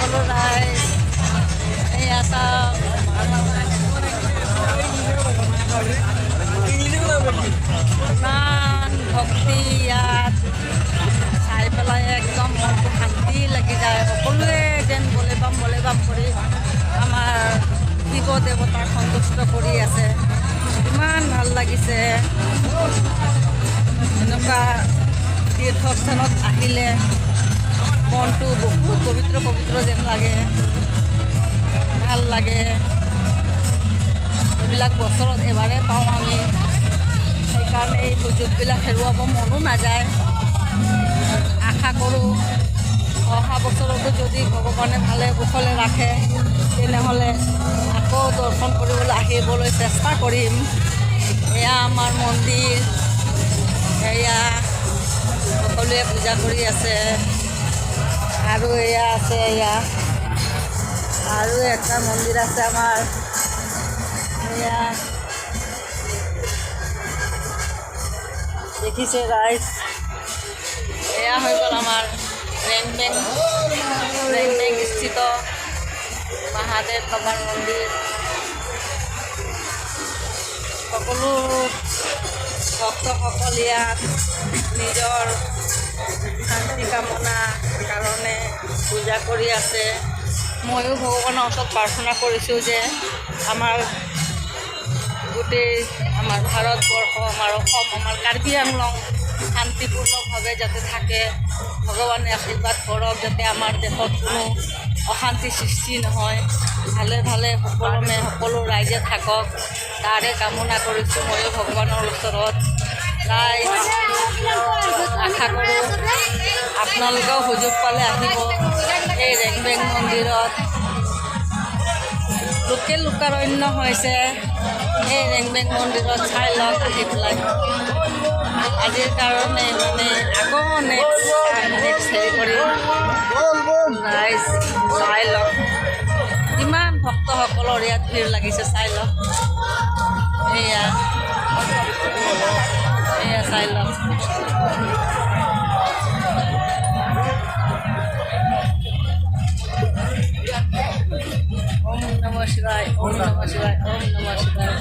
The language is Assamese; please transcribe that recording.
সকলো ৰাইজ এয়া চাওক ইমান ভক্তি ইয়াত চাই পেলাই একদম মনটো শান্তি লাগি যায়। সকলোৱে যেন বলে বাম কৰি আমাৰ শিৱ দেৱতাক সন্তুষ্ট কৰি আছে। ইমান ভাল লাগিছে। এনেকুৱা তীৰ্থস্থানত আহিলে মনটো বহুত পবিত্ৰ যেন লাগে, ভাল লাগে। এইবিলাক বছৰত এবাৰে পাওঁ আমি, সেইকাৰণে এই সুযোগবিলাক হেৰুৱাব মনো নাযায়। আশা কৰোঁ অহা বছৰতো যদি ভগৱানে ভালে কুশলে ৰাখে তেনেহ'লে আকৌ দৰ্শন কৰিবলৈ আহিবলৈ চেষ্টা কৰিম। এয়া আমাৰ মন্দিৰ, এয়া সকলোৱে পূজা কৰি আছে। আৰু এয়া আছে, এয়া আৰু এটা মন্দিৰ আছে আমাৰ। এয়া দেখিছে ৰাইজ, এয়া হৈ গ'ল আমাৰ ৰেংবেং স্থিত মহাদেৱ বাবাৰ মন্দিৰ। সকলো ভক্তসকল ইয়াত নিজৰ শান্তি কামনাৰ কাৰণে পূজা কৰি আছে। ময়ো ভগৱানৰ ওচৰত প্ৰাৰ্থনা কৰিছোঁ যে আমাৰ গোটেই আমাৰ ভাৰতবৰ্ষ, আমাৰ অসম, আমাৰ কাৰ্বি আংলং শান্তিপূৰ্ণভাৱে যাতে থাকে, ভগৱানে আশীৰ্বাদ কৰক, যাতে আমাৰ দেশত কোনো অশান্তি সৃষ্টি নহয়, ভালে ভালে সকলো ৰাইজে থাকক, তাৰে কামনা কৰিছোঁ ময়ো ভগৱানৰ ওচৰত। ৰাইজ আশা কৰোঁ আপোনালোকেও সুযোগ পালে আহিব এই ৰেংবেং মন্দিৰত। লোকেল লোকাৰণ্য হৈছে এই ৰেংবেং মন্দিৰত, চাই লওক আহি পেলাই। আজিৰ কাৰণে মানে আকৌ নেক্সট হেৰি কৰি ৰাইজ চাই লওক কিমান ভক্তসকলৰ ইয়াত ভিৰ লাগিছে, চাই লওক। এয়া চাই লওক। ওম নমঃ শিৱায়, ওম নমঃ শিৱায়, ওম নমঃ শিৱায়।